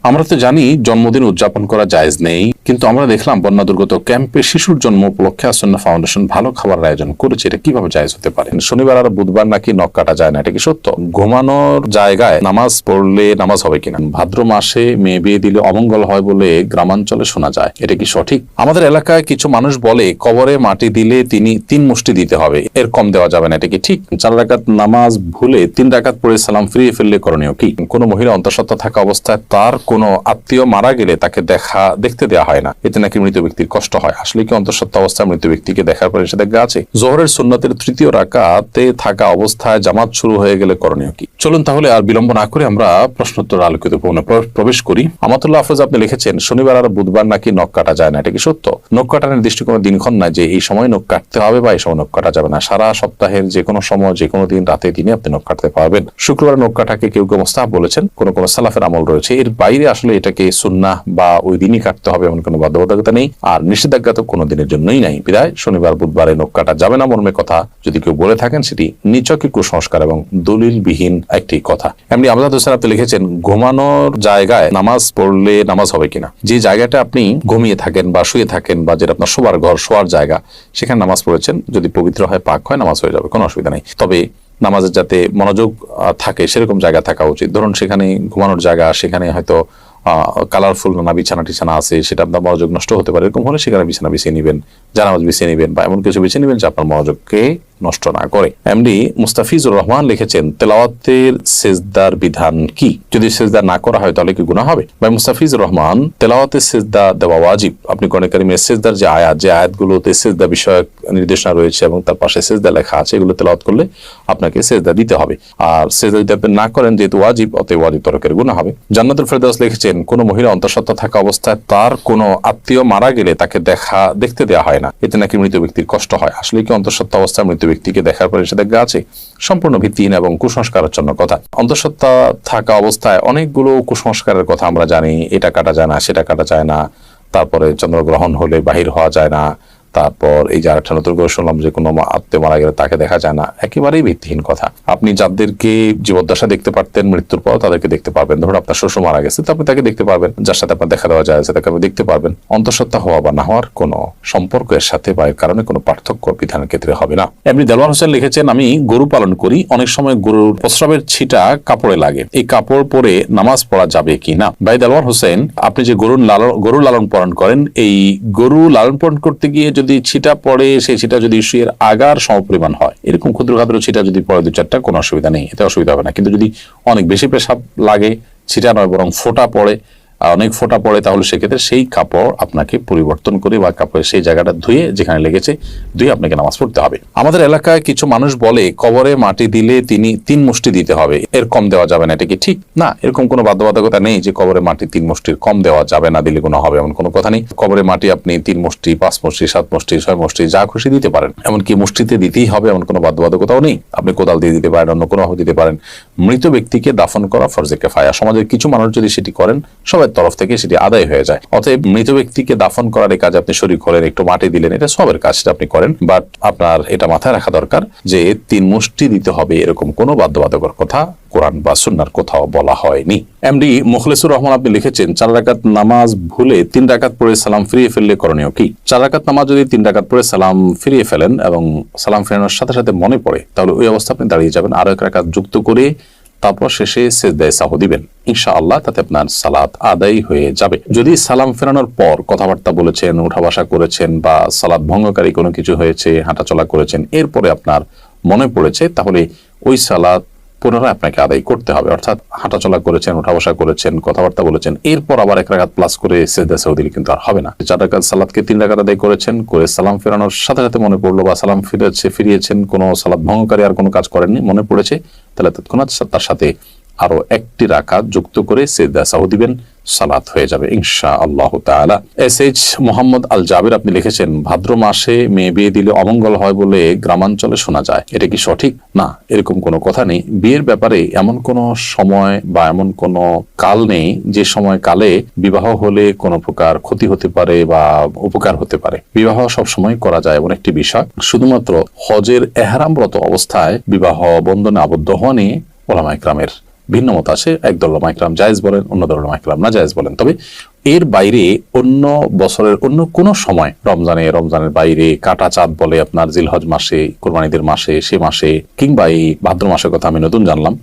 আমরা তো জানি জন্মদিন উদযাপন করা জায়েজ নেই, কিন্তু আমরা দেখলাম বন্যা দুর্গত ক্যাম্পে শিশুর জন্ম উপলক্ষে আসন্না ফাউন্ডেশন ভালো খাবার আয়োজন করেছে। এটা কিভাবে জায়েজ হতে পারে? শনিবার আর বুধবার নাকি নখ কাটা যায় না, এটা কি সত্য? ঘুমানোর জায়গায় নামাজ পড়লে নামাজ হবে কিনা? ভাদ্র মাসে মেয়ে বিয়ে দিলে অমঙ্গল হয় বলে গ্রামাঞ্চলে শোনা যায়, এটা কি সঠিক? আমাদের এলাকায় কিছু মানুষ বলে কবরে মাটি দিলে তিনি 3 মুষ্টি দিতে হবে, এর কম দেওয়া যাবে না, এটা কি ঠিক? 4 রাকাত নামাজ ভুলে 3 রাকাত পড়ে সালাম ফিরিয়ে ফেললে করণীয় কি? কোন মহিলা অন্তঃসত্ত্বা থাকা অবস্থায় তার কোন আত্মীয় মারা গেলে তাকে দেখতে দেওয়া হয় না, এতে নাকি মৃত ব্যক্তির কষ্ট হয়। আসলে কি অন্তঃসত্ত্বা অবস্থায় মৃত ব্যক্তিকে দেখার পরে নিষেধাজ্ঞা আছে? জোহরের সুন্নতের 3য় রাকাতে থাকা অবস্থায় জামাত শুরু হয়ে গেলে করণীয় কি? চলুন তাহলে আর বিলম্ব না করে আমরা প্রশ্নোত্তর আলোকিত প্রবেশ করি। আমাতুল্লাহ হাফেজ আপনি লিখেছেন শনিবার আর বুধবার নাকি নখ কাটা যায় না, এটা কি সত্য? নখ কাটার নির্দিষ্ট কোনো দিনক্ষণ নাই যে এই সময় নখ কাটতে হবে বা এই সময় নখ কাটা যাবে না। সারা সপ্তাহের যে কোনো সময় যে কোনো দিন রাতে দিনে আপনি নখ কাটতে পারবেন। শুক্রবার নখ কাটাকে কেউ কেউ মুস্তাহাব বলেছেন, কোন কোন সালাফের আমল রয়েছে। এর বাইরে আসলে এটাকে সুন্নাহ বা ওই দিনই কাটতে হবে এমন কোনো বাধ্যবাধকতা নেই, আর নিষেধাজ্ঞা তো কোনো দিনের জন্যই নাই। বিদায় শনিবার বুধবারে নখ কাটা যাবে না মর্মে কথা যদি কেউ বলে থাকেন, সেটি নিছকই কুসংস্কার এবং দলিলবিহীন একটি কথা। এমনি আমজাদ হোসেন আপনি লিখেছেন ঘুমানোর জায়গায় নামাজ পড়লে নামাজ হবে কিনা? যে জায়গাটা আপনি ঘুমিয়ে থাকেন বা শুয়ে থাকেন বা যেটা আপনার শোবার ঘর, শোয়ার জায়গা, সেখানে নামাজ পড়েছেন, যদি পবিত্র হয়, পাক হয়, নামাজ হয়ে যাবে, কোনো অসুবিধা নেই। তবে নামাজের যাতে মনোযোগ থাকে সেরকম জায়গা থাকা উচিত। ধরুন সেখানে ঘুমানোর জায়গা, সেখানে হয়তো কালারফুল না বিছানা টিছানা আছে, সেটা আপনার মনোযোগ নষ্ট হতে পারে। এরকম হলে সেখানে বিছানা বিছিয়ে নিবেন, জানামাজ বিছিয়ে নিবেন, বা এমন কিছু বিছিয়ে নিবেন যে আপনার মনোযোগকে নষ্ট না করে। এমডি মুস্তাফিজুর রহমান লিখেছেন তেলাওয়াতের সেজদার বিধান কি? যদি সেজদা না করা হয় তাহলে কি গুনাহ হবে? ভাই মুস্তাফিজুর রহমান, তেলাওয়াতের সেজদা দেওয়া ওয়াজিব। আপনি কোরআন কারীমের সেজদার যে আয়াতগুলোতে সেজদা বিষয়ক নির্দেশনা রয়েছে এবং তার পাশে সেজদা লেখা আছে, এগুলো তেলাওয়াত করলে আপনাকে সেজদা দিতে হবে। আর সেজদা যদি আপনি না করেন, যেহেতু ওয়াজিব, অতএব ওয়াজিব তরকের গুনাহ হবে। জান্নাতুল ফেরদাউস লিখেছেন কোন মহিলা অন্তঃসত্ত্বা থাকা অবস্থায় তার কোন আত্মীয় মারা গেলে তাকে দেখতে দেওয়া হয় না, এতে নাকি মৃত ব্যক্তির কষ্ট হয়। আসলে কি অন্তঃসত্ত্বা অবস্থায় মৃত ব্যক্তিকে দেখার পরে নিষেধাজ্ঞা আছে? সম্পূর্ণ ভিত্তিহীন এবং কুসংস্কারাচ্ছন্ন কথা। অন্তঃসত্ত্বা থাকা অবস্থায় অনেকগুলো কুসংস্কারের কথা আমরা জানি। এটা কাটা যায় না, সেটা কাটা যায় না, তারপরে চন্দ্রগ্রহণ হলে বাহির হওয়া যায় না, তারপর এই যে আরেকটা নতুন করে শুনলাম যে কোনো আত্মীয় মারা গেলে তাকে দেখা যায় না। একেবারেই ভিত্তিহীন কথা। আপনি যাদেরকে জীবদ্দশা দেখতে পারতেন, মৃত্যুর পর তাদেরকে দেখতে পারবেন। ধরুন আপনার শ্বশুর মারা গেছে, তো আপনি তাকে দেখতে পারবেন। যার সাথে আপনার দেখা দেওয়া যায় তাকে আপনি দেখতে পারবেন। অন্তঃসত্ত্বা হওয়া বা না হওয়ার কোনো সম্পর্ক এর সাথে বা এর কারণে কোনো পার্থক্য বিধানের ক্ষেত্রে হবে না। এমনি দেলোয়ার হোসেন লিখেছেন আমি গরু পালন করি, অনেক সময় গরুর প্রস্রাবের ছিটা কাপড়ে লাগে, এই কাপড় পরে নামাজ পড়া যাবে কি না? ভাই দেলোয়ার হোসেন, আপনি যে গরু লালন পালন করেন, এই গরু লালন পালন করতে গিয়ে যদি ছিটা পড়ে, সেই ছিটা যদি শুয়ের আগার সমপরিমাণ হয়, এরকম ক্ষুদ্র ক্ষুদ্র ছিটা যদি পড়ে 2-4টা, কোনো অসুবিধা নেই, এতে অসুবিধা হবে না। কিন্তু যদি অনেক বেশি পেশাব লাগে, ছিটা নয় বরং ফোঁটা পড়ে, অনেক ফোঁটা পড়ে, তাহলে সেক্ষেত্রে সেই কাপড় আপনাকে পরিবর্তন করে বা কাপড়ের সেই জায়গাটা ধুয়ে, যেখানে লেগেছে ধুয়ে আপনাকে নামাজ পড়তে হবে। আমাদের এলাকায় কিছু মানুষ বলে কবরে মাটি দিলে তিনি 3 মুষ্টি দিতে হবে, এর কম দেওয়া যাবে না, এটা কি ঠিক? না, এরকম কোনো বাধ্যবাধকতা নেই যে কবরে মাটি 3 মুষ্টির কম দেওয়া যাবে না, দিলে কোনো হবে এমন কোনো কথা নেই। কবরে মাটি আপনি 3 মুষ্টি, 5 মুষ্টি, 7 মুষ্টি, 6 মুষ্টি, যা খুশি দিতে পারেন। এমনকি মুষ্টিতে দিতেই হবে এমন কোনো বাধ্যবাধকতাও নেই। আপনি কোদাল দিয়ে দিতে পারেন, অন্য কোনোভাবে দিতে পারেন। মৃত ব্যক্তিকে দাফন করা ফরজে কিফায়া। সমাজের কিছু মানুষ যদি সেটি করেন, সবার তরফ থেকে সেটি আদায় হয়ে যায়। অতএব মৃত ব্যক্তিকে দাফন করার এই কাজে আপনি শরীক হলেন, একটু মাটি দিলেন, এটা সবের কাজ, সেটা আপনি করেন। বাট আপনার এটা মাথায় রাখা দরকার যে 3 মুষ্টি দিতে হবে এরকম কোনো বাধ্যবাধকতার কথা কোরআন বা সুন্নাহর কোথাও বলা হয়নি। এমডি মুখলেসুর রহমান আপনি লিখেছেন 4 রাকাত নামাজ ভুলে 3 রাকাত পড়ে সালাম ফিরিয়ে ফেললে করণীয় কি? 4 রাকাত নামাজ যদি 3 রাকাত পড়ে সালাম ফিরিয়ে ফেলেন এবং সালাম ফেরানোর সাথে সাথে মনে পড়ে, তাহলে ওই অবস্থা আপনি দাঁড়িয়ে যাবেন, আরো 1 রাকাত যুক্ত করে তারপর শেষে সিজদায়ে সাহু দিবেন। ইনশাআল্লাহ তাতে আপনার সালাত আদায় হয়ে যাবে। যদি সালাম ফেরানোর পর কথাবার্তা বলেছেন, উঠা বসা করেছেন, বা সালাত ভঙ্গকারী কোনো কিছু হয়েছে, হাঁটাচলা করেছেন, এরপরে আপনার মনে পড়েছে, তাহলে ওই সালাত পুনরায় আপনাকে আদায় করতে হবে। অর্থাৎ হাঁটাচলা করেছেন, উঠা বসা করেছেন, কথাবার্তা বলেছেন, এরপর আবার 1 রাকাত প্লাস করে সিজদায়ে সাহু দিলে কিন্তু আর হবে না। 4 রাকাত সালাতকে 3 রাকাত আদায় করেছেন, করে সালাম ফেরানোর সাথে সাথে মনে পড়লো, বা সালাম ফিরিয়েছেন, কোনো সালাত ভঙ্গকারী আর কোনো কাজ করেননি, মনে পড়েছে, তাহলে তৎক্ষণাৎ তার সাথে আরো 1টি রাকাত যুক্ত করে সিজদায়ে সাহু দিবেন, সালাত হয়ে যাবে ইনশাআল্লাহ তাআলা। এসএইচ মোহাম্মদ আল জাবির আপনি লিখেছেন ভাদ্র মাসে মেয়ে বিয়ে দিলে অমঙ্গল হয় বলে গ্রামাঞ্চলে শোনা যায়, এটা কি সঠিক? না, এরকম কোনো কথা নেই। বিয়ের ব্যাপারে এমন কোনো সময় বা এমন কোনো কাল নেই যে সময় কালে বিবাহ হলে কোনো প্রকার ক্ষতি হতে পারে বা উপকার হতে পারে। বিবাহ সব সময় করা যায় এমন একটি বিষয়। শুধুমাত্র হজের এহরামরত অবস্থায় বিবাহ বন্ধনে আবদ্ধ হওয়া নিয়ে উলামায়ে কেরামের ভিন্ন মত আছে, একদল উলামা ইকরাম জায়েজ বলেন, অন্য দল উলামা ইকরাম না জায়েজ বলেন। তবে এর বাইরে অন্য বছরের অন্য কোনো সময়, রমজানের বাইরে, কাটা চাঁদ বলে আপনার জিলহজ মাসে, কোরবানিদের মাসে, সে মাসে, কিংবা এই ভাদ্র মাসের কথা আমি নতুন জানলাম,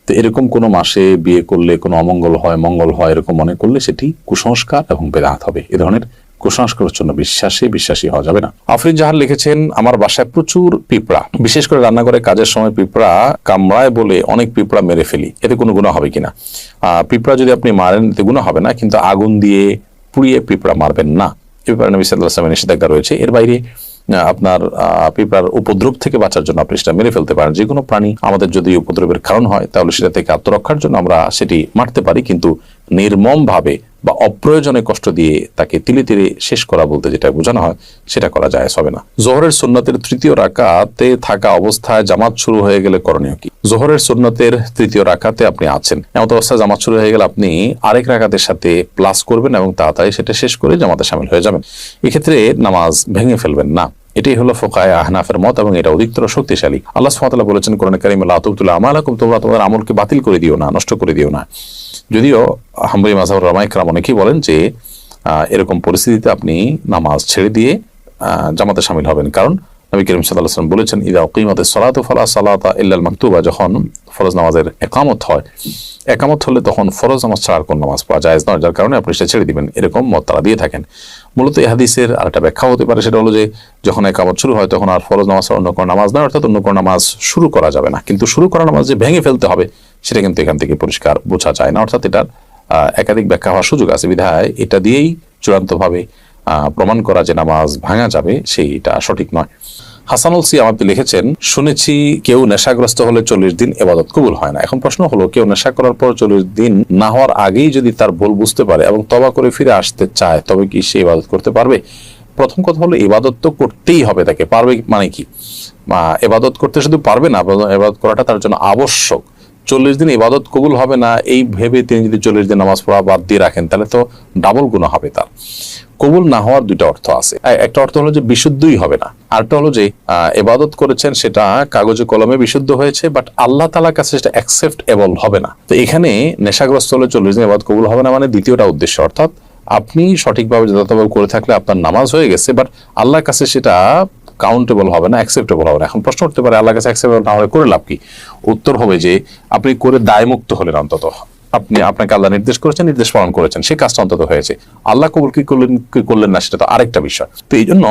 তো এরকম কোনো মাসে বিয়ে করলে কোনো অমঙ্গল হয়, মঙ্গল হয় এরকম মনে করলে সেটি কুসংস্কার এবং বেদাত হবে। এ ধরনের কুসংস্কারের জন্য বিশ্বাসী হওয়া যাবে না। আফরিন জাহান লিখেছেন, আমার বাসায় প্রচুর পিঁপড়া, বিশেষ করে রান্নাঘরে কাজের সময় পিঁপড়া কামড়ায় বলে অনেক পিঁপড়া মেরে ফেলি, এতে কোনো গুনাহ হবে কিনা? পিঁপড়া যদি আপনি মারেন এতে গুনাহ হবে না, কিন্তু আগুন দিয়ে পুড়িয়ে পিঁপড়া মারবেন না, এ ব্যাপারে নবী সাল্লাল্লাহু আলাইহি ওয়াসাল্লামের নিষেধাজ্ঞা রয়েছে। এর বাইরে আপনার পিঁপড়ার উপদ্রব থেকে বাঁচার জন্য আপনি সেটা মেরে ফেলতে পারেন। যে কোনো প্রাণী আমাদের যদি উপদ্রবের কারণ হয় তাহলে সেটা থেকে আত্মরক্ষার জন্য আমরা সেটি মারতে পারি, কিন্তু নির্মম ভাবে বা অপ্রয়োজনে কষ্ট দিয়ে তাকে তিলে তিলে শেষ করা বলতে যেটা বোঝানো হয় সেটা করা জায়েজ হবে না। জোহরের সুন্নতের তৃতীয় রাকাতে থাকা অবস্থায় জামাত শুরু হয়ে গেলে করণীয় কি? জোহরের সুন্নতের তৃতীয় রাকাতে আপনি আছেন, এমন অবস্থায় জামাত শুরু হয়ে গেলে আপনি আরেক রাকাতের সাথে প্লাস করবেন এবং তাড়াতাড়ি সেটা শেষ করে জামাতে শামিল হয়ে যাবেন। এক্ষেত্রে নামাজ ভেঙে ফেলবেন না। এটাই হলো ফুকাহায়ে আহনাফের মত এবং এটা অধিকতর শক্তিশালী। আল্লাহ সুবহানাহু ওয়া তাআলা বলেছেন কোরআনে কারীমে, লা তুবতিলু আমালাকুম, তোমরা তোমাদের আমলকে বাতিল করে দিও না, নষ্ট করে দিও না। যদিও হাম্বলী মাযহাবের উলামা ইকরাম অনেকেই বলেন যে এরকম পরিস্থিতিতে আপনি নামাজ ছেড়ে দিয়ে জামাতে শামিল হবেন, কারণ নবী করিম সাল্লাল্লাহু আলাইহি ওয়াসাল্লাম বলেছেন, ইযা উকিমাতিস সালাতু ফালা সালাতা ইল্লাল মাকতুবা, যখন ফরজ নামাজের একামত হয়, একামত হলে তখন ফরজ নামাজ ছাড়া কোন নামাজ পড়া জায়েজ নয়, যার কারণে আপনি সেটা ছেড়ে দিবেন, এরকম মত তারা দিয়ে থাকেন। মূলত এই হাদিসের আরেকটা ব্যাখ্যা হতে পারে, সেটা হলো যে যখন একামত শুরু হয় তখন আর ফরজ নামাজ ছাড়া অন্য কোনো নামাজ নয়, অর্থাৎ অন্য কোনো নামাজ শুরু করা যাবে না। কিন্তু শুরু করা নামাজ যে ভেঙে ফেলতে হবে সেটা কিন্তু এখান থেকে পরিষ্কার বোঝা যায় না, অর্থাৎ এটার একাধিক ব্যাখ্যা হওয়ার সুযোগ আছে, বিধায় এটা দিয়েই চূড়ান্তভাবে প্রমাণ করা যে নামাজ ভাঙা যাবে সেইটা সঠিক নয়। হাসানুল সিয়াম আপনি লিখেছেন, শুনেছি কেউ নেশাগ্রস্ত হলে 40 দিন ইবাদত কবুল হয় না। এখন প্রশ্ন হলো, কেউ নেশা করার পর 40 দিন না হওয়ার আগেই যদি তার ভুল বুঝতে পারে এবং তওবা করে ফিরে আসতে চায়, তবে কি সে ইবাদত করতে পারবে? প্রথম কথা হলো, ইবাদত তো করতেই হবে তাকে। পারবে মানে কি? ইবাদত করতে শুধু পারবে না, ইবাদত করাটা তার জন্য আবশ্যক। 40 দিন ইবাদত কবুল হবে না এই ভেবে তিনি যদি 40 দিন নামাজ পড়া বাদ দিয়ে রাখেন তাহলে তো ডাবল গুনাহ হবে তার। কবুল না হওয়ার দুইটা অর্থ আছে, একটা অর্থ হলো যে বিশুদ্ধই হবে না, আরেকটা হলো যে ইবাদত করেছেন সেটা কাগজে কলমে বিশুদ্ধ হয়েছে, বাট আল্লাহ তাআলার কাছে সেটা অ্যাকসেপ্টেবল হবে না। তো এখানে নেশাগ্রস্ত হলে 40 দিন ইবাদত কবুল হবে না মানে দ্বিতীয়টা উদ্দেশ্য, অর্থাৎ আপনি সঠিকভাবে যথাযথভাবে করে থাকলে আপনার নামাজ হয়ে গেছে, বাট আল্লাহর কাছে সেটা কাউন্টেবল হবে না, অ্যাকসেপ্টেবল হবে না। এখন প্রশ্ন উঠতে পারে, আল্লাহর কাছে অ্যাকসেপ্টেবল না হলে করে লাভ কি? উত্তর হবে যে আপনি করে দায়মুক্ত হলেন, অন্তত আপনাকে আল্লাহ নির্দেশ করেছেন, নির্দেশ পালন করেছেন, সেই কাজটা অন্তত হয়েছে। আল্লাহ কবুল কি করলেন না সেটা তো আরেকটা বিষয়। তো এই জন্য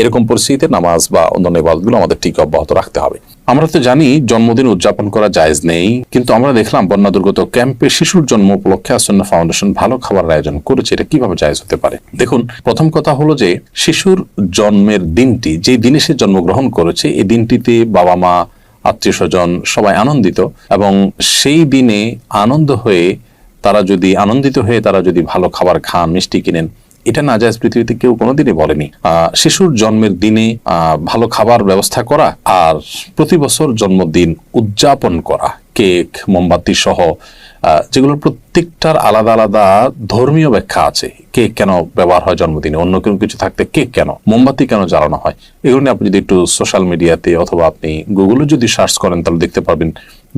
এরকম পরিস্থিতিতে নামাজ বা অন্যান্য ইবাদতগুলো আমাদের ঠিক অব্যাহত রাখতে হবে। আমরা তো জানি জন্মদিন উদযাপন করা জায়েজ নেই, কিন্তু আমরা দেখলাম বন্যা দুর্গত ক্যাম্পে শিশুর জন্ম উপলক্ষে আসন্না ফাউন্ডেশন ভালো খাবার আয়োজন করেছে, এটা কিভাবে জায়েজ হতে পারে? দেখুন, প্রথম কথা হলো যে শিশুর জন্মের দিনটি, যে দিনে সে জন্মগ্রহণ করেছে, এই দিনটিতে বাবা মা, আত্মীয় স্বজন সবাই আনন্দিত, এবং সেই দিনে আনন্দিত হয়ে তারা যদি ভালো খাবার খান, মিষ্টি কিনেন, এটা না জায়েজ পৃথিবীতে কেউ কোনোদিনই বলেনি। শিশুর জন্মের দিনে ভালো খাবার ব্যবস্থা করা আর প্রতি বছর জন্মদিন উদযাপন করা, কেক, মোমবাতি সহ, যেগুলোর প্রত্যেকটার আলাদা আলাদা ধর্মীয় ব্যাখ্যা আছে। কেক কেন ব্যবহার হয় জন্মদিনে, অন্য কোনো কিছু থাকতে কেক কেন, মোমবাতি কেন জ্বালানো হয়, এগুলো নিয়ে আপনি যদি একটু সোশ্যাল মিডিয়াতে অথবা আপনি গুগলে যদি সার্চ করেন তাহলে দেখতে পারবেন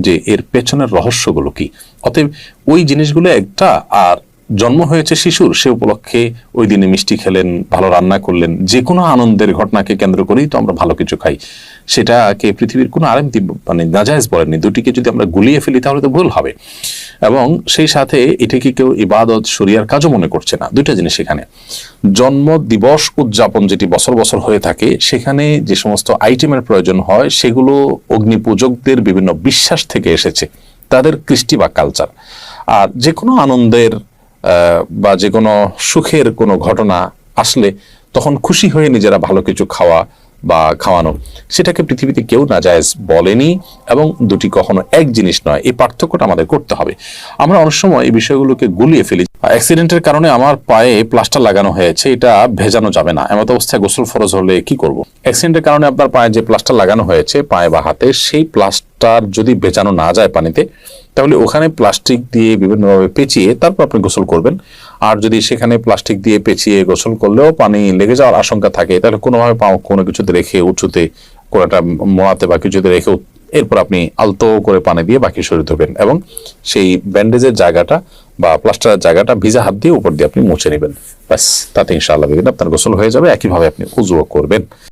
যে এর পেছনের রহস্যগুলো কি। অতএব ওই জিনিসগুলো একটা, আর জন্ম হয়েছে শিশুর, সে উপলক্ষে ওই দিনে মিষ্টি খেলেন, ভালো রান্না করলেন, যে কোনো আনন্দের ঘটনাকে কেন্দ্র করেই তো আমরা ভালো কিছু খাই, সেটাকে পৃথিবীর কোনো আলেম মানে নাজায়েজ বলেননি। দুটিকে যদি আমরা গুলিয়ে ফেলি তাহলে তো ভুল হবে, এবং সেই সাথে এটাকে কেউ ইবাদত শরিয়ার কাজও মনে করছে না। দুইটা জিনিস এখানে, জন্ম দিবস উদযাপন যেটি বছর বছর হয়ে থাকে, সেখানে যে সমস্ত আইটেমের প্রয়োজন হয় সেগুলো অগ্নি পূজকদের বিভিন্ন বিশ্বাস থেকে এসেছে, তাদের কৃষ্টি বা কালচার। আর যে কোনো আনন্দের বা যে কোনো সুখের কোনো ঘটনা আসলে তখন খুশি হয়ে নিজেরা ভালো কিছু খাওয়া বা খাওয়ানো, সেটাকে পৃথিবীতে কেউ নাজায়েজ বলেনি, এবং দুটি কখনো এক জিনিস নয়। এই পার্থক্যটা আমাদের করতে হবে। আমরা অনেক সময় এই বিষয়গুলোকে গুলিয়ে ফেলি। অ্যাক্সিডেন্টের কারণে আমার পায়ে প্লাস্টার লাগানো হয়েছে, এটা ভেজানো যাবে না, এমত অবস্থায় গোসল ফরজ হলে কি করব? অ্যাক্সিডেন্টের কারণে আপনার পায়ে যে প্লাস্টার লাগানো হয়েছে পায়ে বা হাতে, সেই প্লাস্টার যদি ভেজানো না যায় পানিতে, তাহলে ওখানে প্লাস্টিক দিয়ে বিভিন্নভাবে পেঁচিয়ে তারপর আপনি গোসল করবেন। আর যদি সেখানে প্লাস্টিক দিয়ে পেঁচিয়ে গোসল করলেও পানি লেগে যাওয়ার আশঙ্কা থাকে, তাহলে কোনোভাবে কোনো কিছুতে রেখে উঁচুতে, কোনোটা মোড়াতে বা কিছুতে রেখে এরপর আপনি আলতো করে পানি দিয়ে বাকি শরীর ধুবেন এবং সেই ব্যান্ডেজের জায়গাটা বা প্লাস্টারের জায়গাটা ভিজা হাত দিয়ে উপর দিয়ে আপনি মুছে নেবেন। ব্যাস, তাতে ইনশাআল্লাহ আপনার গোসল হয়ে যাবে। একইভাবে আপনি উযুও করবেন।